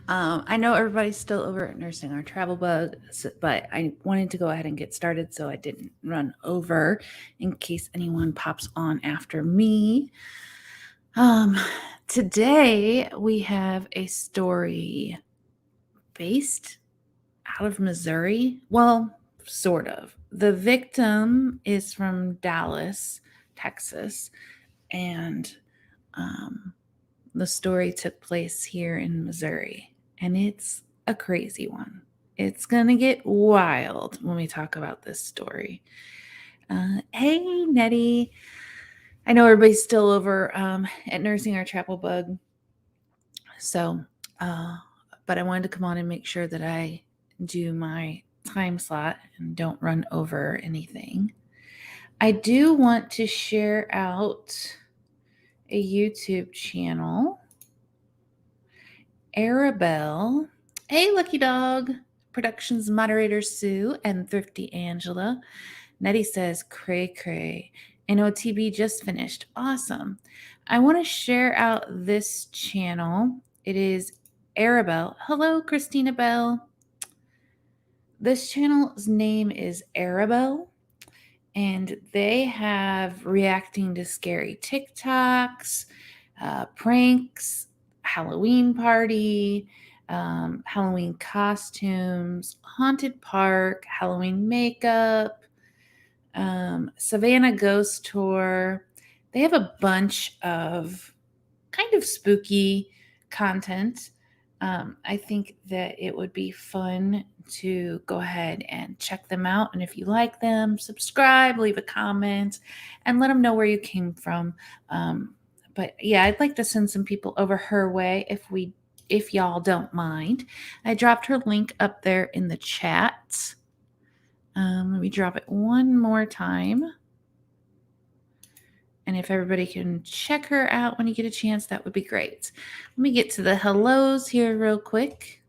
I know everybody's still over at Nursing Our Travel Bug, but I wanted to go ahead and get started so I didn't run over in case anyone pops on after me. Um, Today we have a story based out of Missouri. Well, sort of. The victim is from Dallas, Texas, and um, the story took place here in Missouri, and it's a crazy one. It's going to get wild when we talk about this story. Hey, Nettie. I know everybody's still over at Nursing Our Travel Bug. So, uh, but I wanted to come on and make sure that I do my time slot and don't run over anything. I do want to share out a YouTube channel. Arabelle. Hey, Lucky Dog. Productions moderator Sue and Thrifty Angela. Nettie says, cray cray. NOTB just finished. Awesome. I want to share out this channel. It is Arabelle. Hello, Christina Bell. This channel's name is Arabelle, and they have reacting to scary TikToks, pranks, Halloween party, Halloween costumes, haunted park, Halloween makeup, Savannah Ghost Tour. They have a bunch of kind of spooky content. I think that it would be fun to go ahead and check them out. And if you like them, subscribe, leave a comment, and let them know where you came from. But yeah, I'd like to send some people over her way if y'all don't mind. I dropped her link up there in the chat. Let me drop it one more time. And if everybody can check her out when you get a chance, that would be great. Let me get to the hellos here real quick.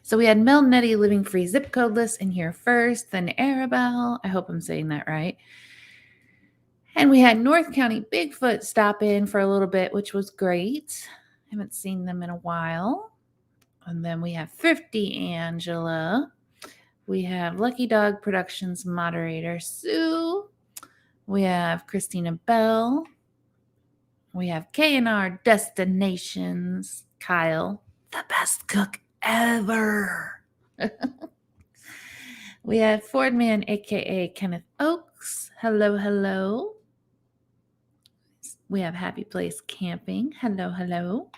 So we had MelNetteLivingFreeZipCodeless in here first, then Arabelle. I hope I'm saying that right. And we had North County Bigfoot stop in for a little bit, which was great. Haven't seen them in a while. And then we have Thrifty Angela. We have Lucky Dog Productions moderator Sue. We have Christina Bell. We have K&R Destinations, Kyle, the best cook ever. We have Fordman, aka Kenneth Oakes. Hello, hello. We have Happy Place Camping. Hello, hello.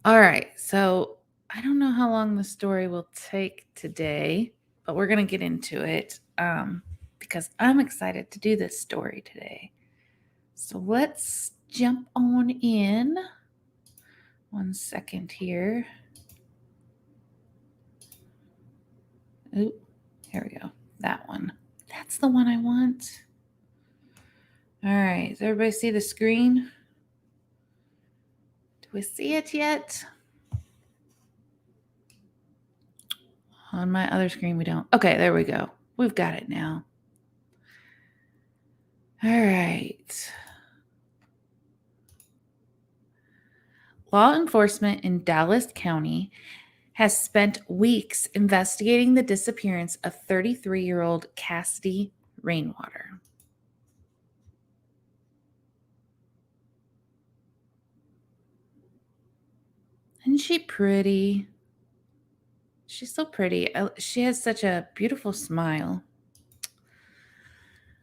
All right, so I don't know how long the story will take today, but we're going to get into it because I'm excited to do this story today. So let's jump on in. 1 second here. Oop, here we go. That one. That's the one I want. All right, does everybody see the screen? Do we see it yet? On my other screen, we don't. Okay, there we go. We've got it now. All right. Law enforcement in Dallas County has spent weeks investigating the disappearance of 33-year-old Cassidy Rainwater. Isn't she pretty? She's so pretty. She has such a beautiful smile.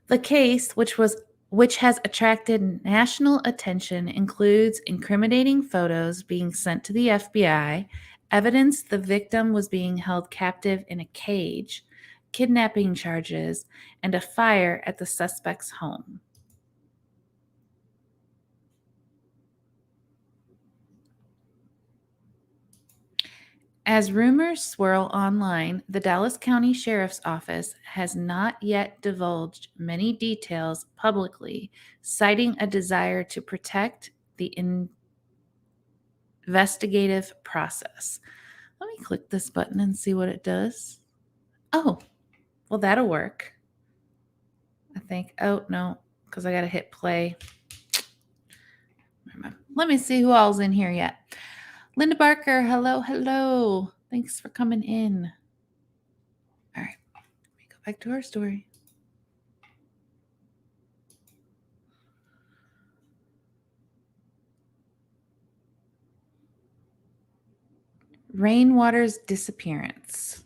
The case, which has attracted national attention, includes incriminating photos being sent to the FBI, evidence the victim was being held captive in a cage, kidnapping charges, and a fire at the suspect's home. As rumors swirl online, the Dallas County Sheriff's Office has not yet divulged many details publicly, citing a desire to protect the investigative process. Let me click this button and see what it does. Oh, well, that'll work. I think. Oh, no, because I got to hit play. Let me see who all's in here yet. Linda Barker, hello, hello. Thanks for coming in. All right, let me go back to our story. Rainwater's disappearance.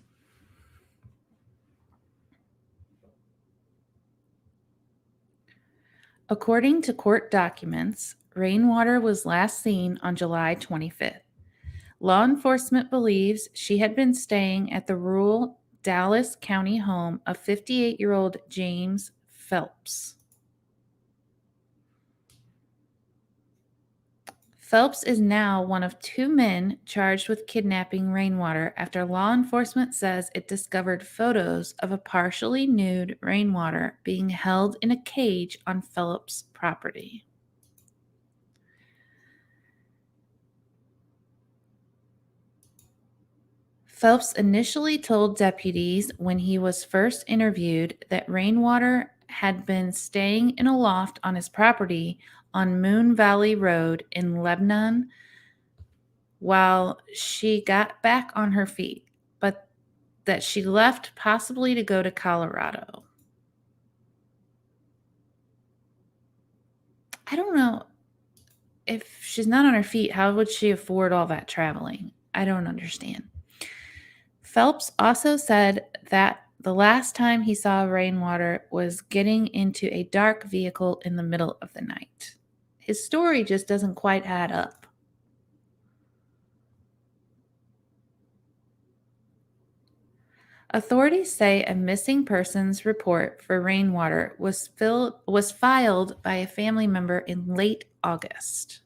According to court documents, Rainwater was last seen on July 25th. Law enforcement believes she had been staying at the rural Dallas County home of 58-year-old James Phelps. Phelps is now one of 2 men charged with kidnapping Rainwater after law enforcement says it discovered photos of a partially nude Rainwater being held in a cage on Phelps' property. Phelps initially told deputies when he was first interviewed that Rainwater had been staying in a loft on his property on Moon Valley Road in Lebanon while she got back on her feet, but that she left possibly to go to Colorado. I don't know. If she's not on her feet, how would she afford all that traveling? I don't understand. Phelps also said that the last time he saw Rainwater was getting into a dark vehicle in the middle of the night. His story just doesn't quite add up. Authorities say a missing persons report for Rainwater was filed by a family member in late August.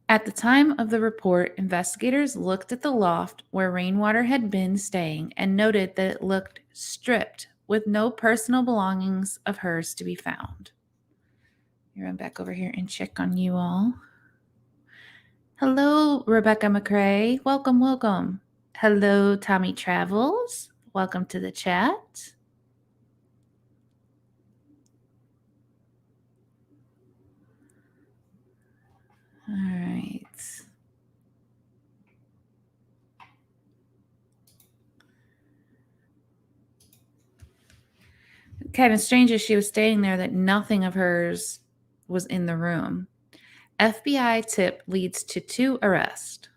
At the time of the report, investigators looked at the loft where Rainwater had been staying and noted that it looked stripped with no personal belongings of hers to be found. Let me run back over here and check on you all. Hello, Rebecca McCrae. Welcome, welcome. Hello, Tommy Travels. Welcome to the chat. All right. Kind of strange as she was staying there that nothing of hers was in the room. FBI tip leads to 2 arrests.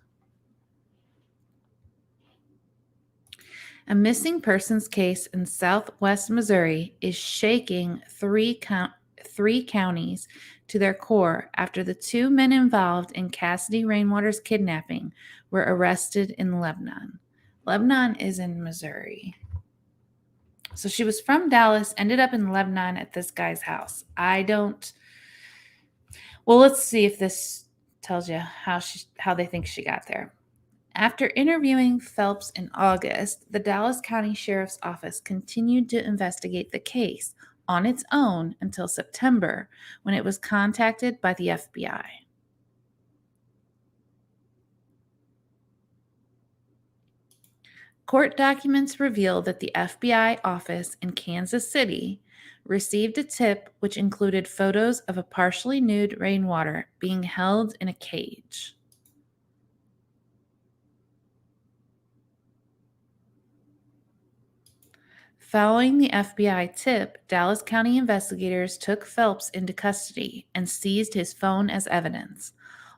A missing persons case in southwest Missouri is shaking three counties to their core after the 2 men involved in Cassidy Rainwater's kidnapping were arrested in Lebanon. Lebanon is in Missouri. So she was from Dallas, ended up in Lebanon at this guy's house. Well, let's see if this tells you how they think she got there. After interviewing Phelps in August, the Dallas County Sheriff's Office continued to investigate the case on its own until September, when it was contacted by the FBI. Court documents reveal that the FBI office in Kansas City received a tip which included photos of a partially nude Rainwater being held in a cage. Following the FBI tip, Dallas County investigators took Phelps into custody and seized his phone as evidence.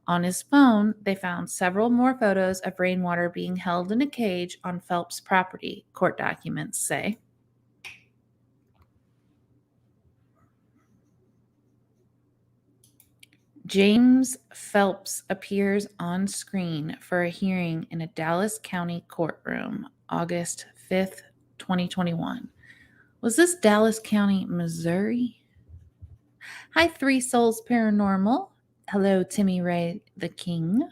On his phone, they found several more photos of Rainwater being held in a cage on Phelps' property, court documents say. James Phelps appears on screen for a hearing in a Dallas County courtroom, August 5th, 2021. Was this Dallas County, Missouri? Hi, Three Souls Paranormal. Hello, Timmy Ray the King.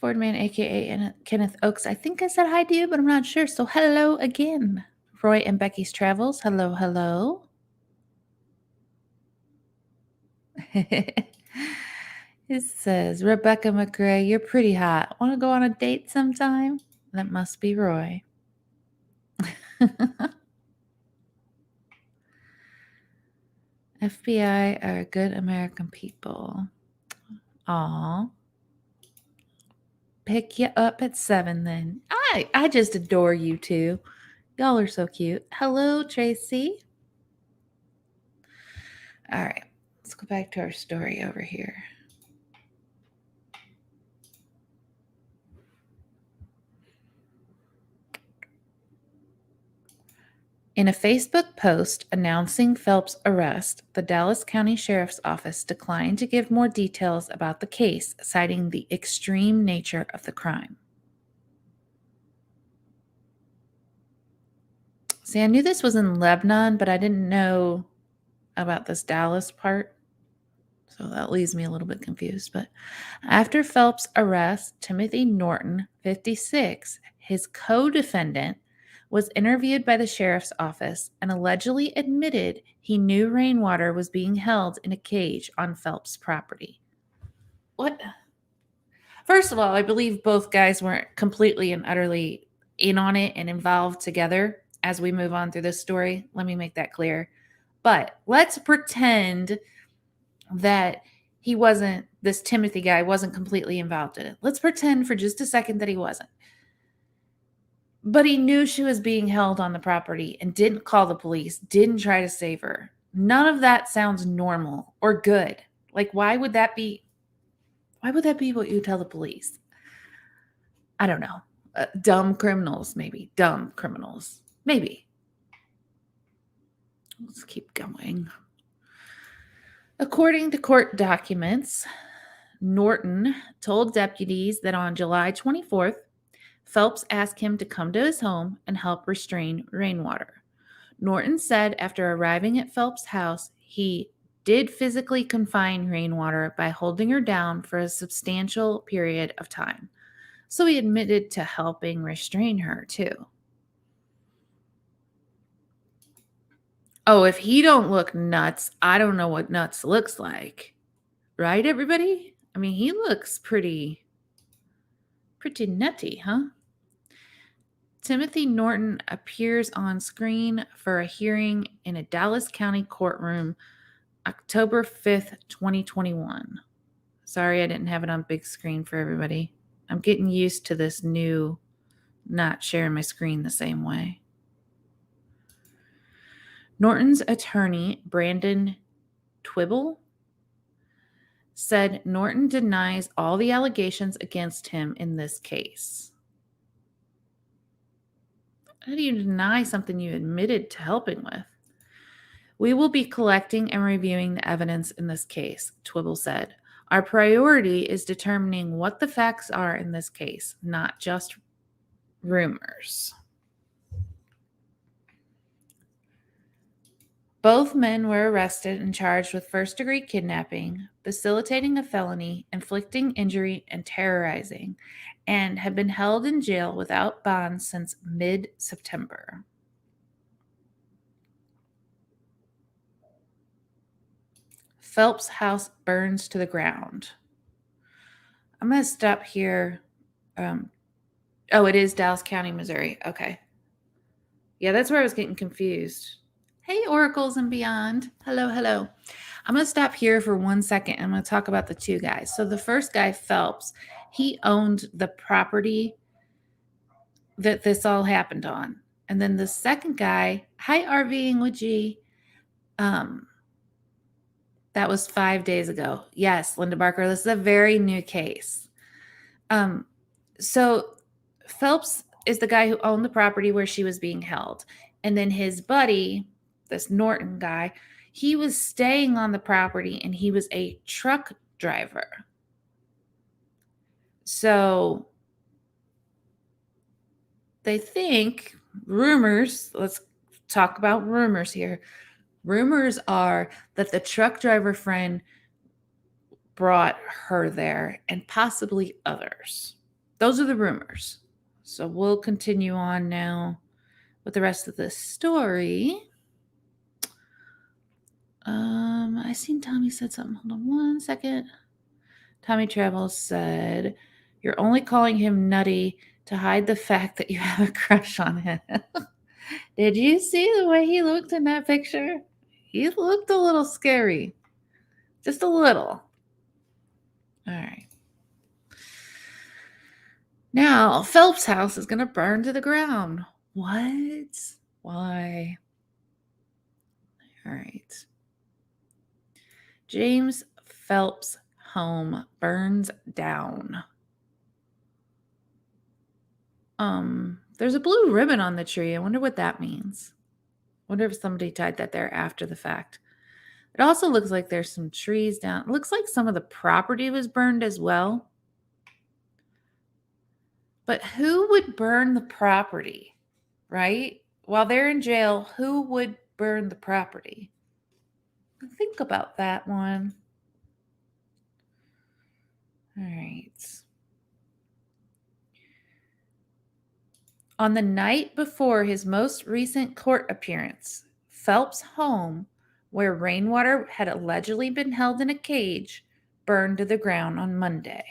Fordman, aka Kenneth Oakes. I think I said hi to you, but I'm not sure. So hello again. Roy and Becky's Travels. Hello, hello. It says, Rebecca McRae, you're pretty hot. Want to go on a date sometime? That must be Roy. FBI are good American people. Aw. Pick you up at 7 then. I just adore you two. Y'all are so cute. Hello, Tracy. All right, let's go back to our story over here. In a Facebook post announcing Phelps' arrest, the Dallas County Sheriff's Office declined to give more details about the case, citing the extreme nature of the crime. See, I knew this was in Lebanon, but I didn't know about this Dallas part. So that leaves me a little bit confused. But after Phelps' arrest, Timothy Norton, 56, his co-defendant, was interviewed by the sheriff's office and allegedly admitted he knew Rainwater was being held in a cage on Phelps' property. What? First of all, I believe both guys weren't completely and utterly in on it and involved together as we move on through this story. Let me make that clear. But let's pretend that this Timothy guy wasn't completely involved in it. Let's pretend for just a second that he wasn't. But he knew she was being held on the property and didn't call the police, didn't try to save her. None of that sounds normal or good. Like, why would that be what you tell the police? I don't know. Dumb criminals, maybe. Dumb criminals. Maybe. Let's keep going. According to court documents, Norton told deputies that on July 24th, Phelps asked him to come to his home and help restrain Rainwater. Norton said after arriving at Phelps' house, he did physically confine Rainwater by holding her down for a substantial period of time. So he admitted to helping restrain her too. Oh, if he don't look nuts, I don't know what nuts looks like. Right, everybody? I mean, he looks pretty nutty, huh? Timothy Norton appears on screen for a hearing in a Dallas County courtroom October 5th, 2021. Sorry I didn't have it on big screen for everybody. I'm getting used to this new not sharing my screen the same way. Norton's attorney, Brandon Twibble, said Norton denies all the allegations against him in this case. How do you deny something you admitted to helping with? We will be collecting and reviewing the evidence in this case, Twibble said. Our priority is determining what the facts are in this case, not just rumors. Both men were arrested and charged with first-degree kidnapping, facilitating a felony, inflicting injury, and terrorizing, and have been held in jail without bond since mid-September. Phelps' house burns to the ground. I'm going to stop here. It is Dallas County, Missouri. Okay. Yeah, that's where I was getting confused. Hey, Oracles and Beyond. Hello. I'm going to stop here for 1 second. I'm going to talk about the two guys. So the first guy, Phelps, he owned the property that this all happened on. And then the second guy, hi, RVing with G. That was 5 days ago. Yes, Linda Barker, this is a very new case. So Phelps is the guy who owned the property where she was being held. And then his buddy, this Norton guy, he was staying on the property and he was a truck driver. So they think, rumors, let's talk about rumors here. Rumors are that the truck driver friend brought her there and possibly others. Those are the rumors. So we'll continue on now with the rest of this story. I seen Tommy said something. Hold on 1 second. Tommy Travels said, you're only calling him nutty to hide the fact that you have a crush on him. Did you see the way he looked in that picture? He looked a little scary. Just a little. All right. Now, Phelps' house is going to burn to the ground. What? Why? All right. James Phelps' home burns down. There's a blue ribbon on the tree. I wonder what that means. Wonder if somebody tied that there after the fact. It also looks like there's some trees down. It looks like some of the property was burned as well. But who would burn the property, right? While they're in jail, who would burn the property? Think about that one. All right. On the night before his most recent court appearance, Phelps' home, where Rainwater had allegedly been held in a cage, burned to the ground on Monday.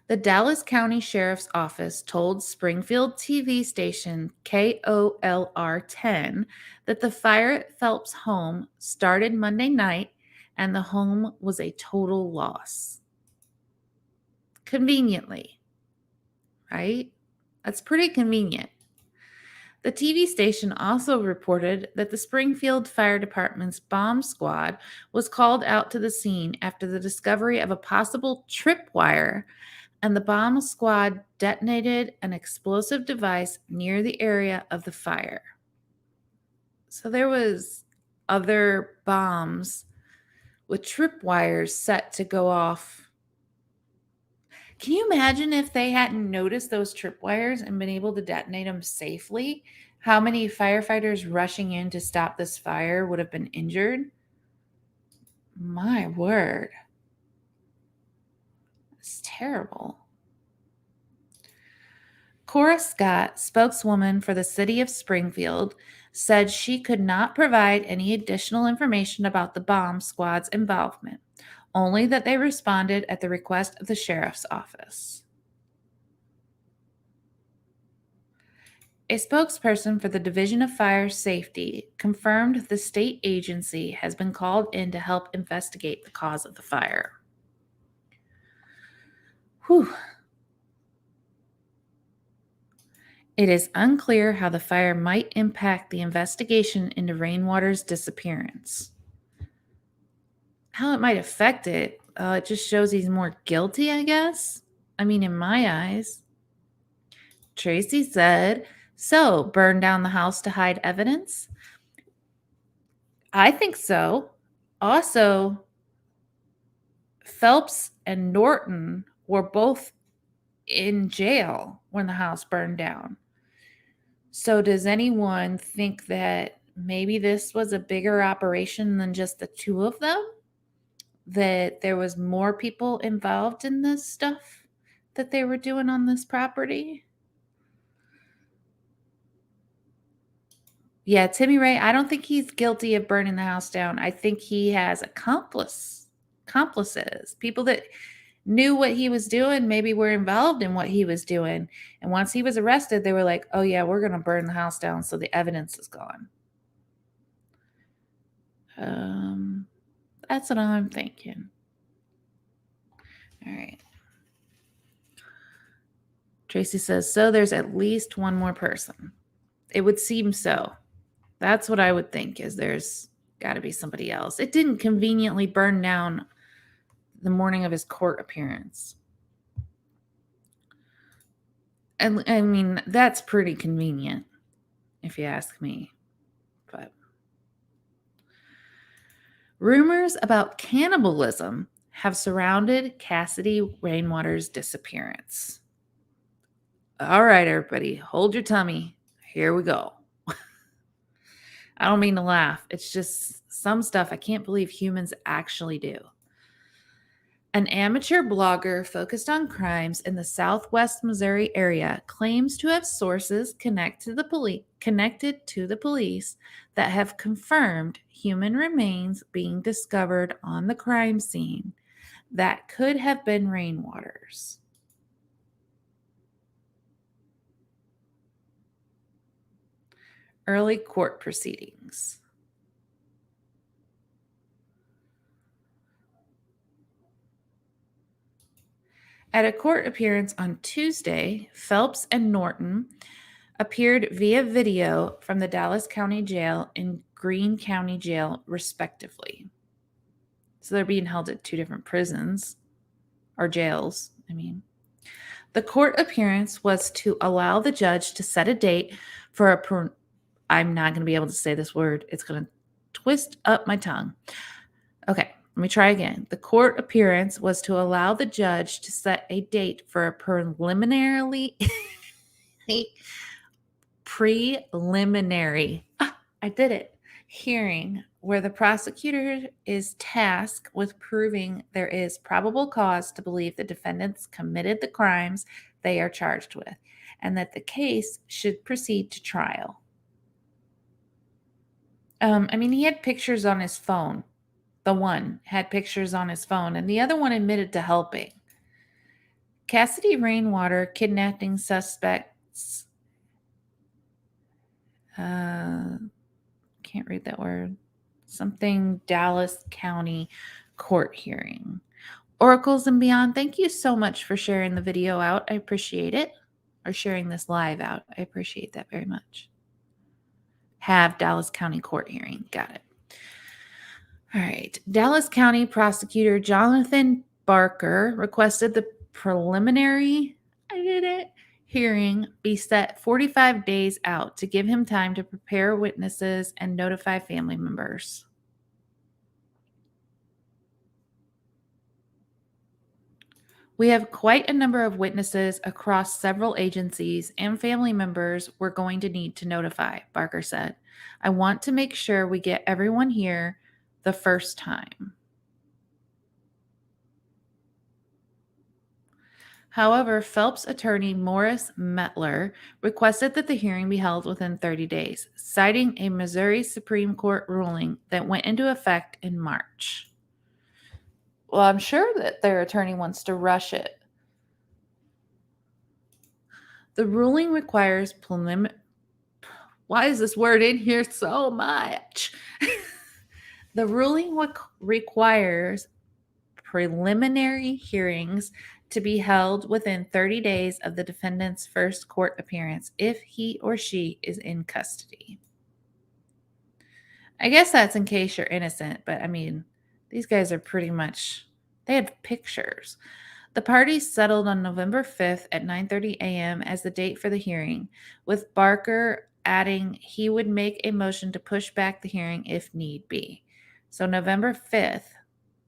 The Dallas County Sheriff's Office told Springfield TV station KOLR 10 that the fire at Phelps' home started Monday night and the home was a total loss. Conveniently, right? That's pretty convenient. The TV station also reported that the Springfield Fire Department's bomb squad was called out to the scene after the discovery of a possible tripwire, and the bomb squad detonated an explosive device near the area of the fire. So there was other bombs with tripwires set to go off. Can you imagine if they hadn't noticed those tripwires and been able to detonate them safely? How many firefighters rushing in to stop this fire would have been injured? My word. It's terrible. Cora Scott, spokeswoman for the city of Springfield, said she could not provide any additional information about the bomb squad's involvement, only that they responded at the request of the sheriff's office. A spokesperson for the Division of Fire Safety confirmed the state agency has been called in to help investigate the cause of the fire. Whew. It is unclear how the fire might impact the investigation into Rainwater's disappearance. How it might affect it, it just shows he's more guilty, I guess. I mean, in my eyes. Tracy said, so burn down the house to hide evidence? I think so. Also, Phelps and Norton were both in jail when the house burned down. So does anyone think that maybe this was a bigger operation than just the two of them? That there was more people involved in this stuff that they were doing on this property? Yeah, Timmy Ray, I don't think he's guilty of burning the house down. I think he has accomplices, people that knew what he was doing, maybe were involved in what he was doing. And once he was arrested, they were like, oh yeah, we're going to burn the house down so the evidence is gone. That's what I'm thinking. All right. Tracy says, so there's at least one more person. It would seem so. That's what I would think, is there's got to be somebody else. It didn't conveniently burn down the morning of his court appearance. And I mean, that's pretty convenient, if you ask me. But rumors about cannibalism have surrounded Cassidy Rainwater's disappearance. All right, everybody, hold your tummy. Here we go. I don't mean to laugh. It's just some stuff I can't believe humans actually do. An amateur blogger focused on crimes in the Southwest Missouri area claims to have sources connected to the police that have confirmed human remains being discovered on the crime scene that could have been Rainwater's. Early court proceedings. At a court appearance on Tuesday, Phelps and Norton appeared via video from the Dallas County Jail and Greene County Jail, respectively. So they're being held at two different prisons or jails, I mean. The court appearance was to allow the judge to set a date for I'm not going to be able to say this word. It's going to twist up my tongue. Okay, let me try again. The court appearance was to allow the judge to set a date for a preliminary I did it, hearing where the prosecutor is tasked with proving there is probable cause to believe the defendants committed the crimes they are charged with, and that the case should proceed to trial. He had pictures on his phone. The one had pictures on his phone, and the other one admitted to helping. Cassidy Rainwater kidnapping suspects. Can't read that word. Something Dallas County court hearing. Oracles and Beyond, thank you so much for sharing the video out. I appreciate it. Or sharing this live out. I appreciate that very much. Have Dallas County court hearing. Got it. All right. Dallas County prosecutor Jonathan Barker requested the preliminary hearing be set 45 days out to give him time to prepare witnesses and notify family members. We have quite a number of witnesses across several agencies and family members we're going to need to notify, Barker said. I want to make sure we get everyone here the first time. However, Phelps attorney Morris Mettler requested that the hearing be held within 30 days, citing a Missouri Supreme Court ruling that went into effect in March. Well, I'm sure that their attorney wants to rush it. The ruling requires Why is this word in here so much? The ruling requires preliminary hearings to be held within 30 days of the defendant's first court appearance if he or she is in custody. I guess that's in case you're innocent, but these guys are pretty much, they had pictures. The parties settled on November 5th at 9:30 a.m. as the date for the hearing, with Barker adding he would make a motion to push back the hearing if need be. So November 5th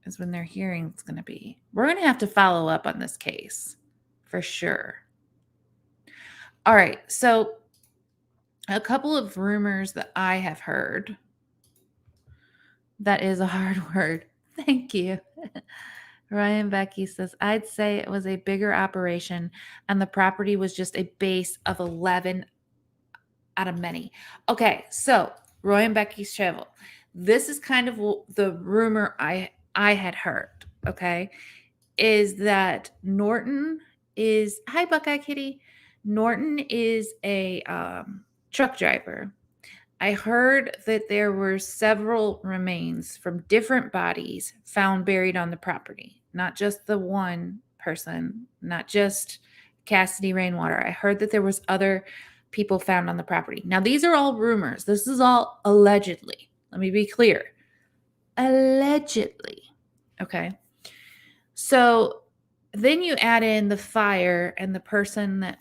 is when their hearing's going to be. We're going to have to follow up on this case for sure. All right, so a couple of rumors that I have heard. That is a hard word. Thank you. Ryan Becky says, I'd say it was a bigger operation and the property was just a base of 11 out of many. Okay, so Roy and Becky's Shovel. This is kind of the rumor I had heard, okay, is that Norton is, hi Buckeye Kitty, Norton is a truck driver. I heard that there were several remains from different bodies found buried on the property, not just the one person, not just Cassidy Rainwater. I heard that there was other people found on the property. Now, these are all rumors. This is all allegedly. Let me be clear. Allegedly. Okay. So then you add in the fire and the person that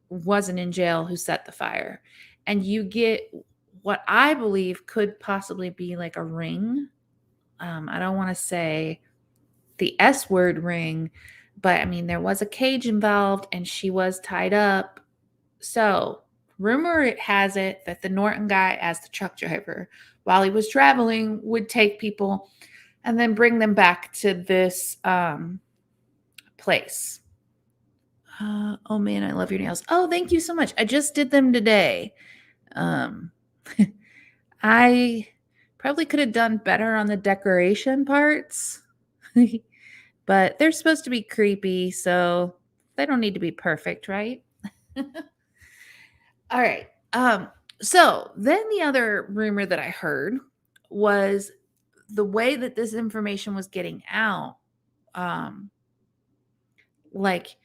wasn't in jail who set the fire, and you get what I believe could possibly be like a ring. I don't want to say the S word ring, but there was a cage involved and she was tied up. So rumor has it that the Norton guy, as the truck driver, while he was traveling, would take people and then bring them back to this place. Oh man, I love your nails. Oh, thank you so much. I just did them today. I probably could have done better on the decoration parts, but they're supposed to be creepy, so they don't need to be perfect, right? All right. So then the other rumor that I heard was the way that this information was getting out, um, like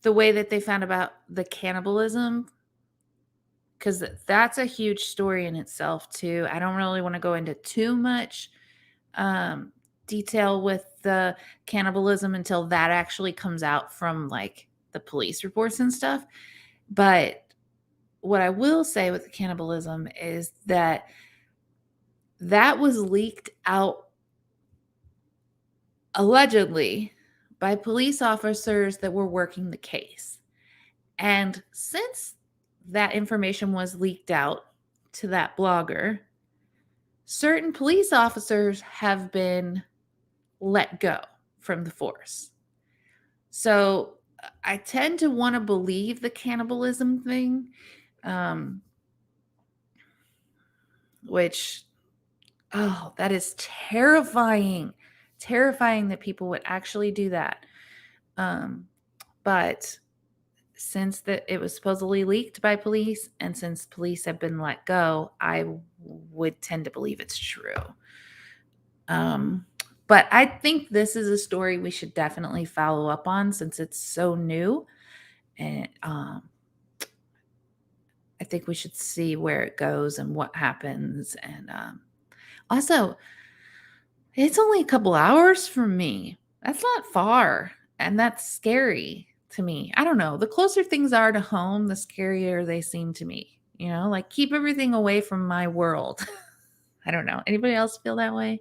the way that they found about the cannibalism, because that's a huge story in itself too. I don't really want to go into too much um, detail with the cannibalism until that actually comes out from like the police reports and stuff. But what I will say with the cannibalism is that that was leaked out allegedly by police officers that were working the case. And since that information was leaked out to that blogger, certain police officers have been let go from the force. So I tend to want to believe the cannibalism thing, um, which, oh, that is terrifying. Terrifying that people would actually do that. But since it was supposedly leaked by police, and since police have been let go, I would tend to believe it's true. But I think this is a story we should definitely follow up on since it's so new. And I think we should see where it goes and what happens. And also, it's only a couple hours from me. That's not far. And that's scary to me. I don't know. The closer things are to home, the scarier they seem to me. You know, like keep everything away from my world. I don't know. Anybody else feel that way?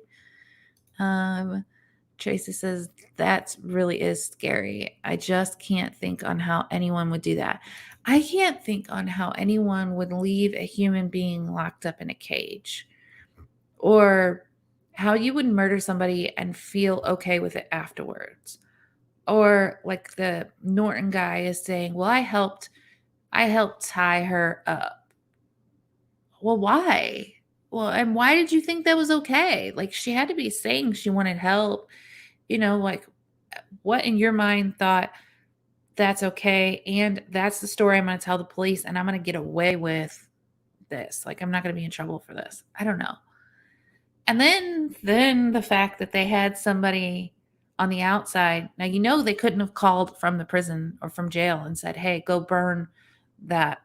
Tracy says that really is scary. I just can't think on how anyone would do that. I can't think on how anyone would leave a human being locked up in a cage, or how you would murder somebody and feel okay with it afterwards. Or like the Norton guy is saying, "Well, I helped tie her up." Well, why? Well, and why did you think that was okay? Like she had to be saying she wanted help. Like what in your mind thought that's okay, and that's the story I'm going to tell the police, and I'm going to get away with this. Like I'm not going to be in trouble for this. I don't know. And then the fact that they had somebody on the outside. Now they couldn't have called from the prison or from jail and said, "Hey, go burn that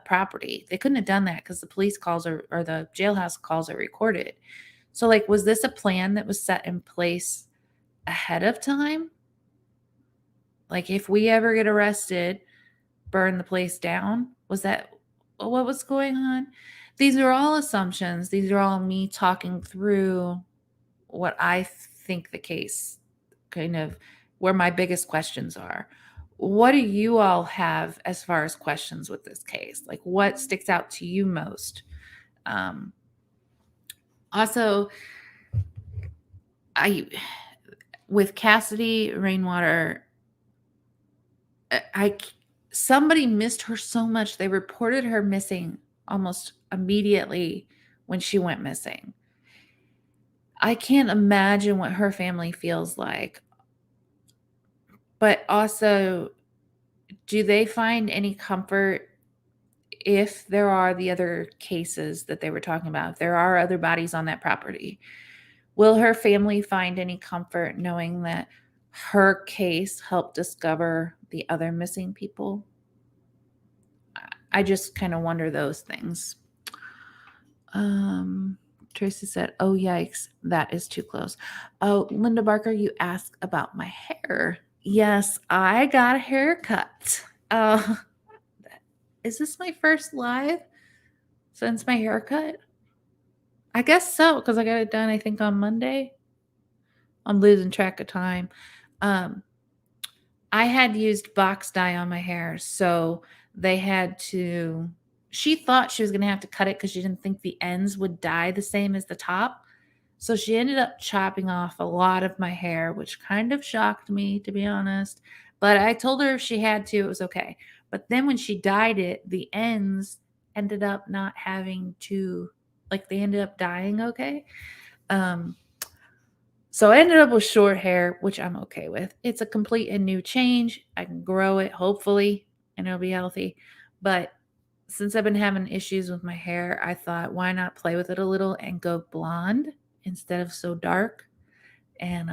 property." They couldn't have done that because the police calls or the jailhouse calls are recorded. So like was this a plan that was set in place ahead of time? Like if we ever get arrested, burn the place down? Was that what was going on? These are all assumptions. These are all me talking through what I think the case kind of where my biggest questions are. What do you all have as far as questions with this case? Like what sticks out to you most? Also, I with Cassidy Rainwater, I somebody missed her so much. They reported her missing almost immediately when she went missing. I can't imagine what her family feels like. But also, do they find any comfort if there are the other cases that they were talking about? If there are other bodies on that property, will her family find any comfort knowing that her case helped discover the other missing people? I just kind of wonder those things. Tracy said, "Oh, yikes, that is too close." Oh, Linda Barker, you asked about my hair. Yes, I got a haircut. Is this my first live since my haircut? I guess so, because I got it done, I think, on Monday. I'm losing track of time. I had used box dye on my hair, so they had to. She thought she was going to have to cut it because she didn't think the ends would dye the same as the top. So she ended up chopping off a lot of my hair, which kind of shocked me, to be honest. But I told her if she had to, it was okay. But then when she dyed it, the ends ended up not having to, like, they ended up dyeing okay. So I ended up with short hair, which I'm okay with. It's a complete and new change. I can grow it, hopefully, and it'll be healthy. But since I've been having issues with my hair, I thought, why not play with it a little and go blonde instead of so dark? And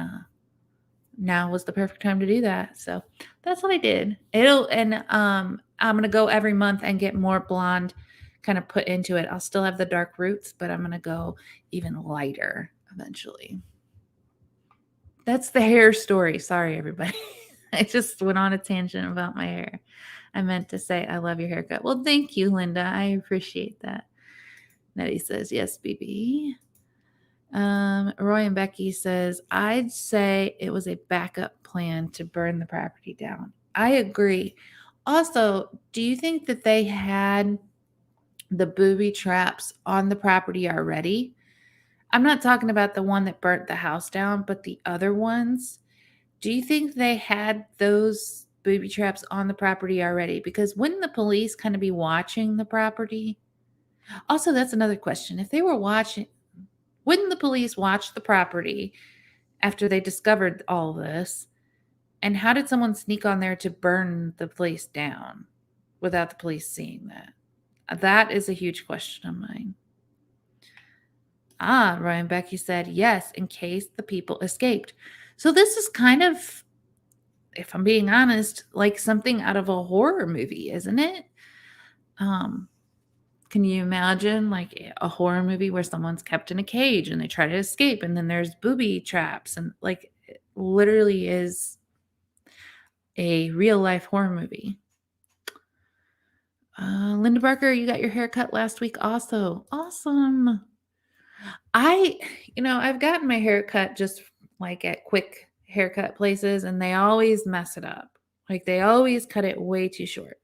now was the perfect time to do that. So that's what I did. I'm gonna go every month and get more blonde kind of put into it. I'll still have the dark roots, but I'm gonna go even lighter eventually. That's the hair story. Sorry, everybody. I just went on a tangent about my hair. I meant to say I love your haircut. Well, thank you, Linda. I appreciate that. Nettie says, yes, BB. Roy and Becky says, I'd say it was a backup plan to burn the property down. I agree. Also, do you think that they had the booby traps on the property already? I'm not talking about the one that burnt the house down, but the other ones. Do you think they had those booby traps on the property already? Because wouldn't the police kind of be watching the property? Also, that's another question. If they were watching, wouldn't the police watch the property after they discovered all this? And how did someone sneak on there to burn the place down without the police seeing that? That is a huge question of mine. Ryan Becky said, yes, in case the people escaped. So this is kind of, if I'm being honest, like something out of a horror movie, isn't it? Can you imagine like a horror movie where someone's kept in a cage and they try to escape and then there's booby traps and like it literally is a real life horror movie. Linda Barker, you got your hair cut last week also. Awesome. I've gotten my hair cut just like at quick haircut places and they always mess it up. Like they always cut it way too short.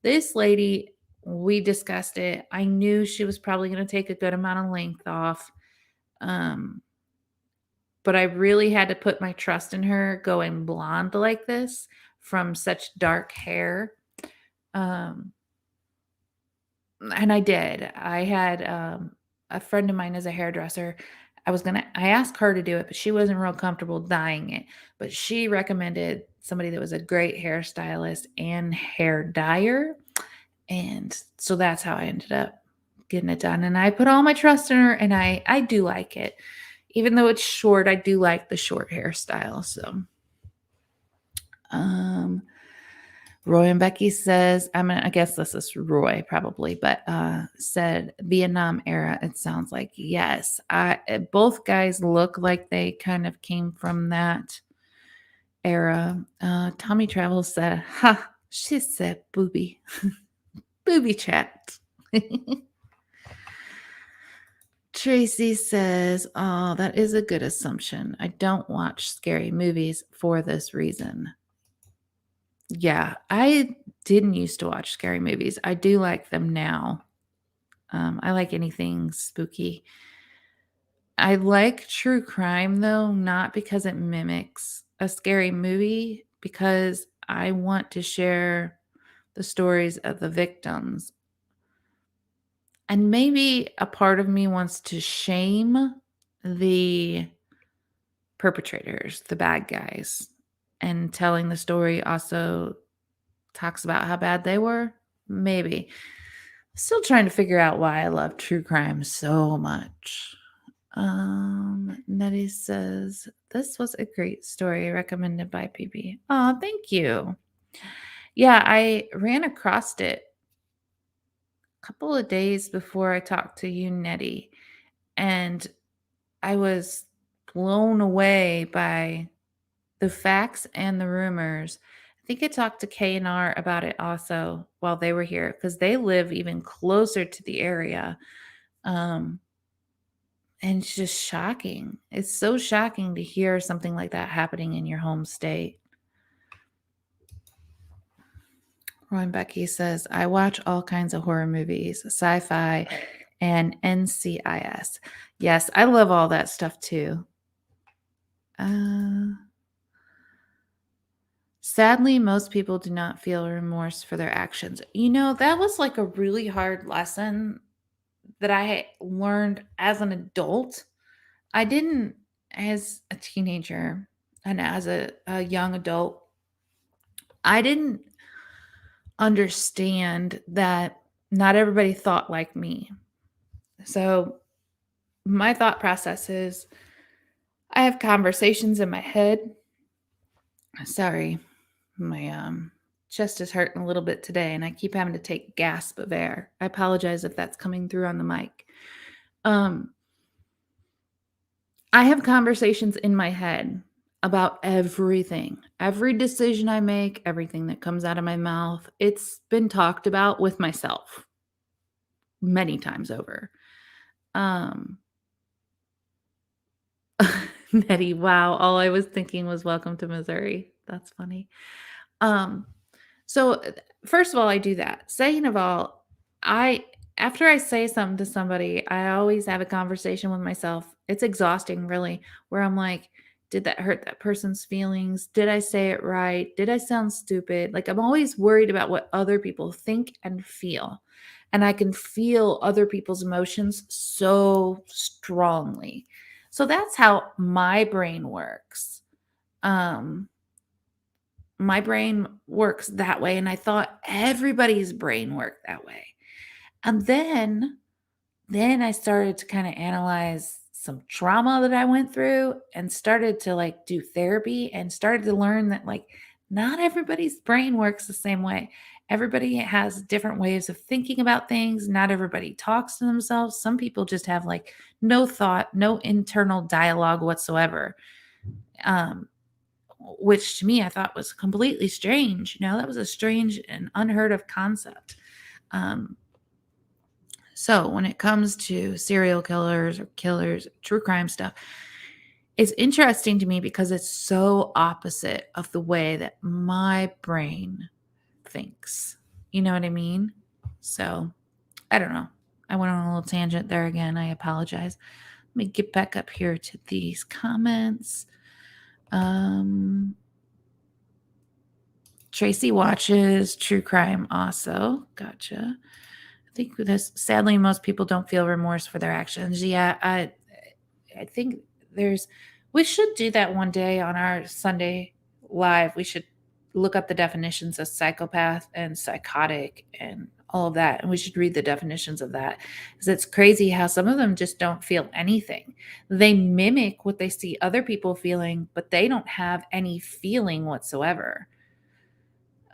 This lady, we discussed it. I knew she was probably going to take a good amount of length off. But I really had to put my trust in her going blonde like this from such dark hair. And I did. I had a friend of mine as a hairdresser. I asked her to do it, but she wasn't real comfortable dyeing it. But she recommended somebody that was a great hairstylist and hair dyer. And so that's how I ended up getting it done. And I put all my trust in her and I do like it. Even though it's short, I do like the short hairstyle. So Roy and Becky says, I guess this is Roy probably, but said Vietnam era. It sounds like yes. Both guys look like they kind of came from that era. Tommy Travels said, "Ha, she said booby, booby chat." Tracy says, "Oh, that is a good assumption. I don't watch scary movies for this reason." Yeah, I didn't used to watch scary movies. I do like them now. I like anything spooky. I like true crime, though, not because it mimics a scary movie, because I want to share the stories of the victims. And maybe a part of me wants to shame the perpetrators, the bad guys. And telling the story also talks about how bad they were. Maybe. Still trying to figure out why I love true crime so much. Nettie says, this was a great story recommended by PB. Oh, thank you. Yeah, I ran across it a couple of days before I talked to you, Nettie. And I was blown away by the facts and the rumors. I think I talked to K&R about it also while they were here because they live even closer to the area. And it's just shocking. It's so shocking to hear something like that happening in your home state. Roy Becky says, I watch all kinds of horror movies, sci-fi, and NCIS. Yes, I love all that stuff too. Sadly, most people do not feel remorse for their actions. That was like a really hard lesson that I learned as an adult. I didn't as a teenager and as a young adult. I didn't understand that not everybody thought like me. So my thought process is I have conversations in my head. Sorry, my chest is hurting a little bit today and I keep having to take gasp of air. I apologize if that's coming through on the mic. Um I have conversations in my head about everything. Every decision I make, everything that comes out of my mouth, it's been talked about with myself many times over. Um Nettie, wow, all I was thinking was welcome to Missouri. That's funny. Um So, first of all, I do that. Second of all, I after I say something to somebody, I always have a conversation with myself. It's exhausting, really, where I'm like, did that hurt that person's feelings? Did I say it right? Did I sound stupid? Like, I'm always worried about what other people think and feel. And I can feel other people's emotions so strongly. So that's how my brain works. Um my brain works that way, and I thought everybody's brain worked that way. And then I started to kind of analyze some trauma that I went through and started to like do therapy and started to learn that like not everybody's brain works the same way. Everybody has different ways of thinking about things. Not everybody talks to themselves. Some people just have like no thought, no internal dialogue whatsoever. Um, which to me I thought was completely strange. That was a strange and unheard of concept. Um, so when it comes to serial killers or killers, true crime stuff, it's interesting to me because it's so opposite of the way that my brain thinks. You know what I mean? So I don't know. I went on a little tangent there again. I apologize. Let me get back up here to these comments. Tracy watches true crime also. Gotcha. I think this sadly most people don't feel remorse for their actions. Yeah, I think we should do that one day on our Sunday live. We should look up the definitions of psychopath and psychotic and all of that. And we should read the definitions of that. Because it's crazy how some of them just don't feel anything. They mimic what they see other people feeling, but they don't have any feeling whatsoever.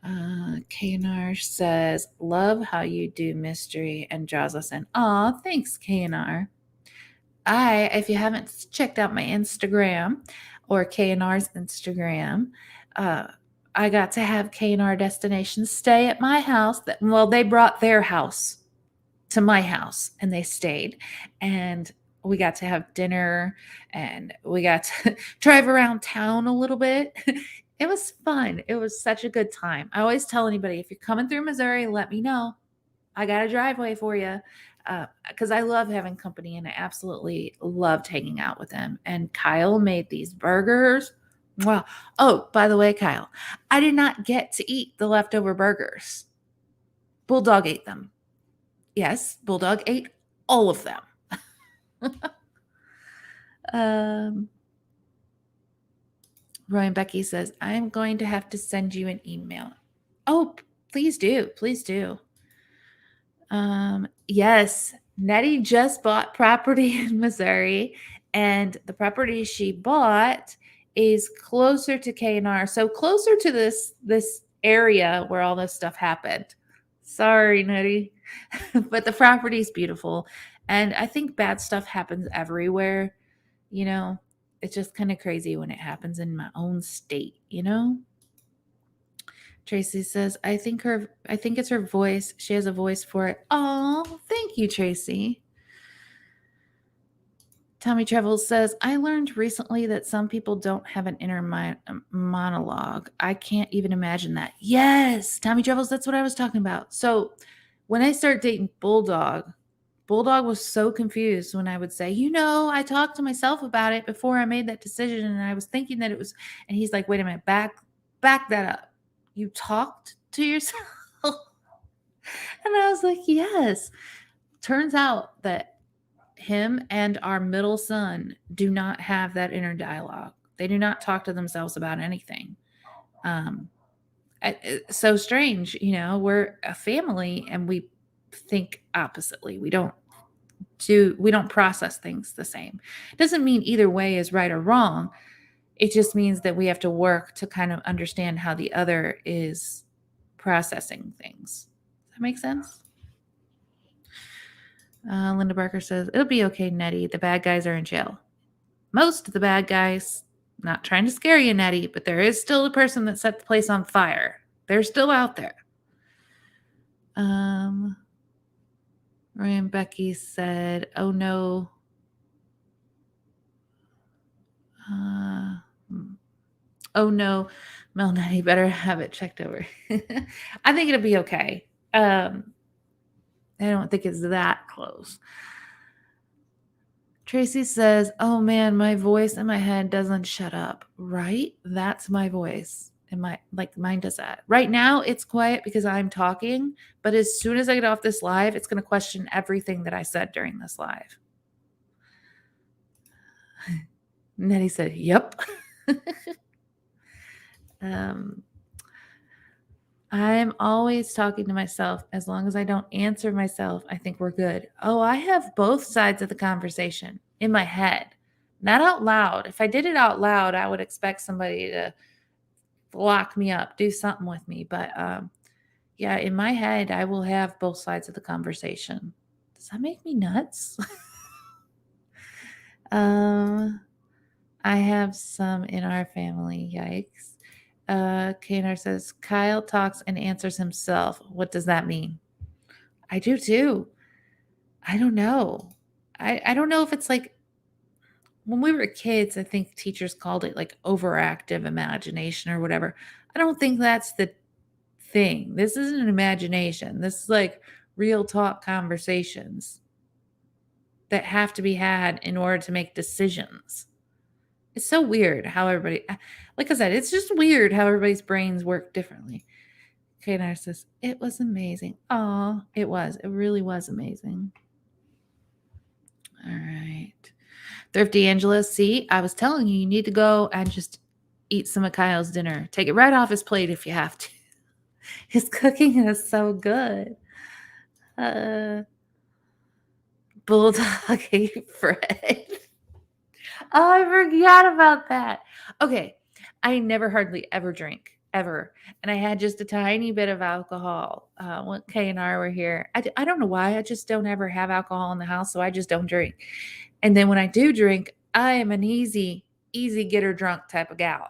KNR says, love how you do mystery and draws us in. Aw, thanks, KNR. If you haven't checked out my Instagram or KNR's Instagram, I got to have KNR Destinations stay at my house. They brought their house to my house and they stayed. And we got to have dinner and we got to drive around town a little bit. It was fun. It was such a good time. I always tell anybody, if you're coming through Missouri, let me know. I got a driveway for you. Because I love having company and I absolutely loved hanging out with them. And Kyle made these burgers. Wow. Oh, by the way, Kyle, I did not get to eat the leftover burgers. Bulldog ate them. Yes, Bulldog ate all of them. Roy and Becky says, I'm going to have to send you an email. Oh, please do. Please do. Yes, Nettie just bought property in Missouri, and the property she bought is closer to KNR, so closer to this area where all this stuff happened. Sorry, Nettie, but the property is beautiful, and I think bad stuff happens everywhere. It's just kind of crazy when it happens in my own state. Tracy says, I think it's her voice. She has a voice for it. Oh, thank you, Tracy. Tommy Travels says, I learned recently that some people don't have an inner monologue. I can't even imagine that. Yes, Tommy Travels, that's what I was talking about. So when I started dating Bulldog was so confused when I would say, I talked to myself about it before I made that decision. And I was thinking that it was, and he's like, wait a minute, back that up. You talked to yourself? And I was like, yes. Turns out that him and our middle son do not have that inner dialogue. They do not talk to themselves about anything. It's so strange. We're a family and we think oppositely. We don't process things the same. It doesn't mean either way is right or wrong. It just means that we have to work to kind of understand how the other is processing things. Does that make sense? Linda Barker says, it'll be okay, Nettie. The bad guys are in jail. Most of the bad guys, not trying to scare you, Nettie, but there is still a person that set the place on fire. They're still out there. Roy and Becky said, oh no. Oh no, MelNettie, better have it checked over. I think it'll be okay. I don't think it's that close. Tracy says, oh man, my voice in my head doesn't shut up. Right? That's my voice. And mine does that. Right now it's quiet because I'm talking, but as soon as I get off this live, it's going to question everything that I said during this live. Nettie said, yep. I'm always talking to myself. As long as I don't answer myself, I think we're good. Oh, I have both sides of the conversation in my head, not out loud. If I did it out loud, I would expect somebody to lock me up, do something with me. But yeah, in my head, I will have both sides of the conversation. Does that make me nuts? I have some in our family. Yikes. Kanar says, Kyle talks and answers himself. What does that mean? I do too. I don't know. I don't know if it's like when we were kids, I think teachers called it like overactive imagination or whatever. I don't think that's the thing. This isn't an imagination. This is like real talk conversations that have to be had in order to make decisions. It's so weird how everybody, like I said, it's just weird how everybody's brains work differently. Kanar says, it was amazing. Oh, it was. It really was amazing. All right. Thrifty Angela, see, I was telling you, you need to go and just eat some of Kyle's dinner. Take it right off his plate if you have to. His cooking is so good. Bulldog ate Fred. Oh, I forgot about that. Okay. I never hardly ever drink, ever. And I had just a tiny bit of alcohol when Kay and I were here. I don't know why. I just don't ever have alcohol in the house, so I just don't drink. And then when I do drink, I am an easy get her drunk type of gal.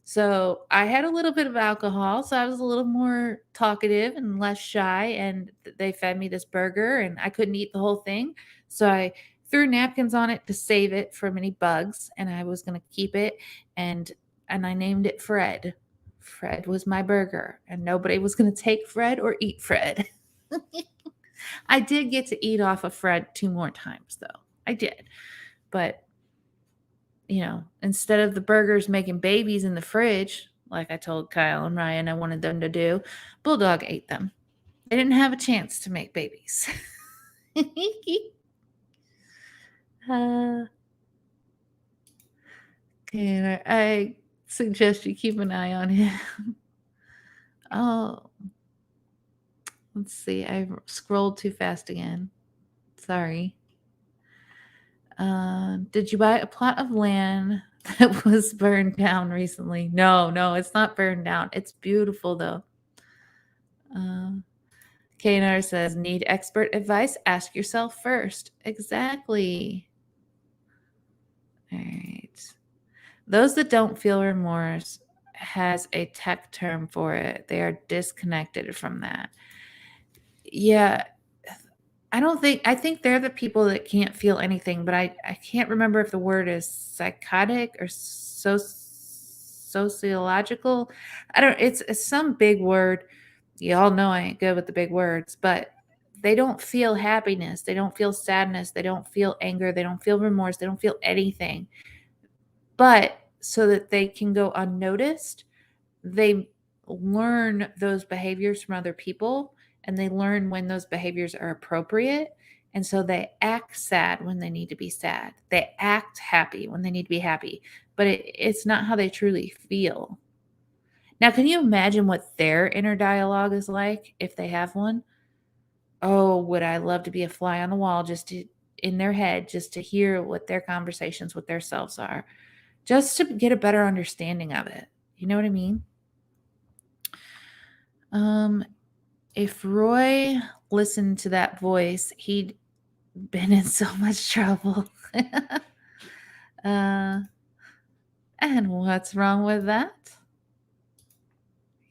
So I had a little bit of alcohol, so I was a little more talkative and less shy. And they fed me this burger, and I couldn't eat the whole thing. So I threw napkins on it to save it from any bugs, and I was going to keep it. And I named it Fred. Fred was my burger, and nobody was going to take Fred or eat Fred. I did get to eat off of Fred 2 more times, though. I did. But, you know, instead of the burgers making babies in the fridge, like I told Kyle and Ryan I wanted them to do, Bulldog ate them. They didn't have a chance to make babies. Okay, I suggest you keep an eye on him. Oh, let's see. I scrolled too fast again. Sorry. Did you buy a plot of land that was burned down recently? No, it's not burned down. It's beautiful though. Kanar says, need expert advice? Ask yourself first. Exactly. All right. Those that don't feel remorse has a tech term for it. They are disconnected from that. Yeah. I think they're the people that can't feel anything, but I can't remember if the word is psychotic or sociological. It's some big word. Y'all know I ain't good with the big words, but they don't feel happiness. They don't feel sadness. They don't feel anger. They don't feel remorse. They don't feel anything. But so that they can go unnoticed, they learn those behaviors from other people, and they learn when those behaviors are appropriate. And so they act sad when they need to be sad. They act happy when they need to be happy, but it's not how they truly feel. Now, can you imagine what their inner dialogue is like if they have one? Oh, would I love to be a fly on the wall in their head, just to hear what their conversations with their selves are, just to get a better understanding of it. You know what I mean? If Roy listened to that voice, he'd been in so much trouble. And what's wrong with that?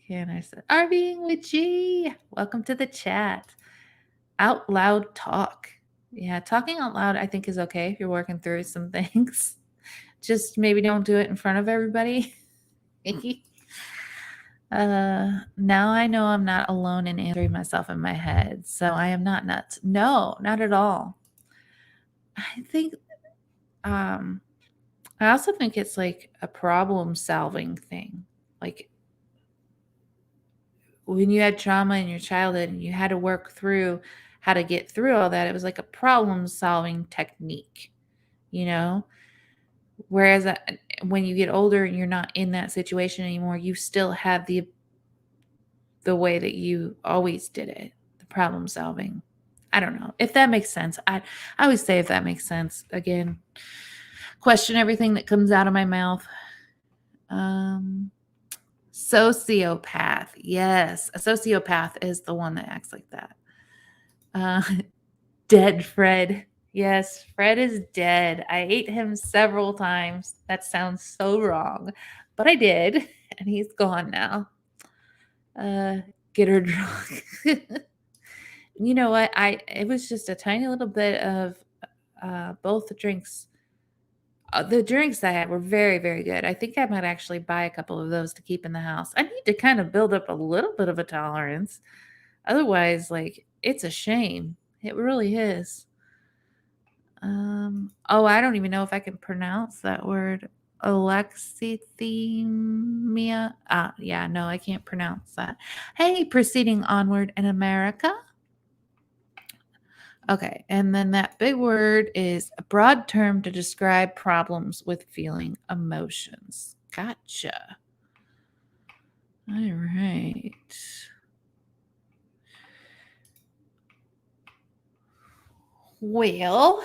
And I said, RVing with G. Welcome to the chat. Out loud talk. Yeah, talking out loud, I think, is okay if you're working through some things. Just maybe don't do it in front of everybody. Now I know I'm not alone in answering myself in my head, so I am not nuts. No, not at all. I think, I also think it's like a problem solving thing. Like when you had trauma in your childhood and you had to work through how to get through all that, it was like a problem solving technique, you know? Whereas when you get older and you're not in that situation anymore, you still have the way that you always did it, the problem solving. I don't know if that makes sense. I always say if that makes sense. Again, question everything that comes out of my mouth. Sociopath. Yes, a sociopath is the one that acts like that. Dead Fred. Yes, Fred is dead. I ate him several times. That sounds so wrong, but I did, and he's gone now. Get her drunk. You know what? It was just a tiny little bit of both the drinks. The drinks I had were very, very good. I think I might actually buy a couple of those to keep in the house. I need to kind of build up a little bit of a tolerance. Otherwise, like, it's a shame. It really is. I don't even know if I can pronounce that word. Alexithymia. Yeah, no, I can't pronounce that. Hey, proceeding onward in America. Okay, and then that big word is a broad term to describe problems with feeling emotions. Gotcha. All right. Well,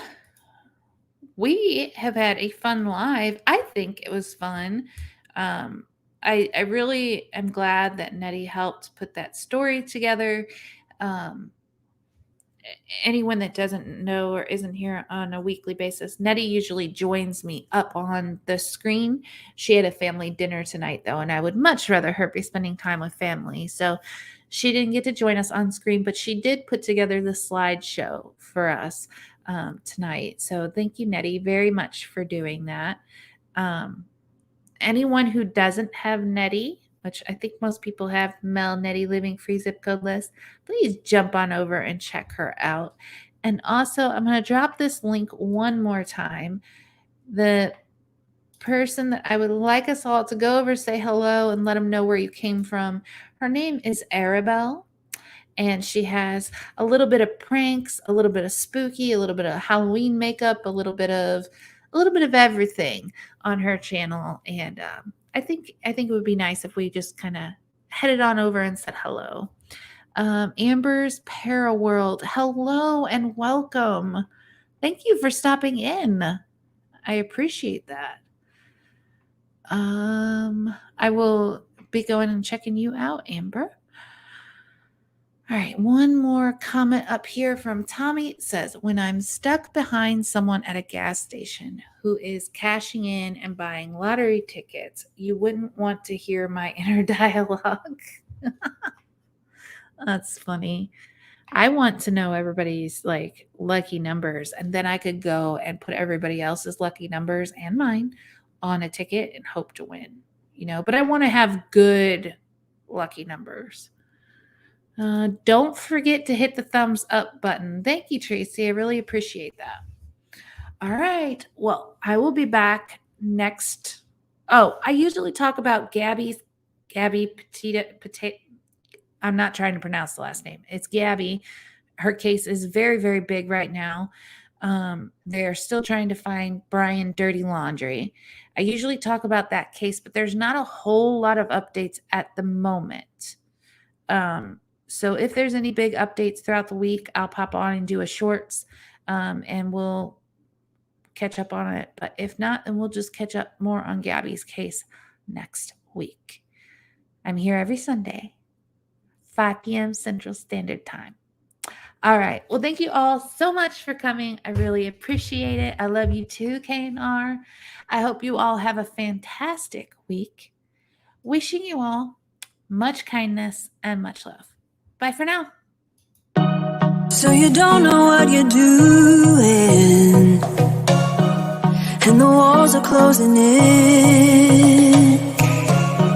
we have had a fun live. I think it was fun. I really am glad that Nettie helped put that story together. Anyone that doesn't know or isn't here on a weekly basis, Nettie usually joins me up on the screen. She had a family dinner tonight, though, and I would much rather her be spending time with family. So she didn't get to join us on screen, but she did put together the slideshow for us tonight. So thank you, Nettie, very much for doing that. Anyone who doesn't have Nettie, which I think most people have, MelNetteLivingFreeZipCodeless, please jump on over and check her out. And also, I'm going to drop this link one more time. The person that I would like us all to go over, say hello, and let them know where you came from. Her name is Arabelle, and she has a little bit of pranks, a little bit of spooky, a little bit of Halloween makeup, a little bit of everything on her channel. And I think it would be nice if we just kind of headed on over and said hello. Amber's Paraworld, hello and welcome. Thank you for stopping in. I appreciate that. I will be going and checking you out, Amber. All right, one more comment up here from Tommy. It says, when I'm stuck behind someone at a gas station who is cashing in and buying lottery tickets, you wouldn't want to hear my inner dialogue. That's funny. I want to know everybody's like lucky numbers, and then I could go and put everybody else's lucky numbers and mine on a ticket and hope to win, but I want to have good lucky numbers. Don't forget to hit the thumbs up button. Thank you, Tracy. I really appreciate that. All right. Well, I will be back next. Oh, I usually talk about Gabby Petita. I'm not trying to pronounce the last name. It's Gabby. Her case is very, very big right now. They're still trying to find Brian Dirty Laundry. I usually talk about that case, but there's not a whole lot of updates at the moment. So if there's any big updates throughout the week, I'll pop on and do a shorts, and we'll catch up on it. But if not, then we'll just catch up more on Gabby's case next week. I'm here every Sunday, 5 p.m. Central Standard Time. All right. Well, thank you all so much for coming. I really appreciate it. I love you too, KNR. I hope you all have a fantastic week. Wishing you all much kindness and much love. Bye for now. So you don't know what you're doing, and the walls are closing in.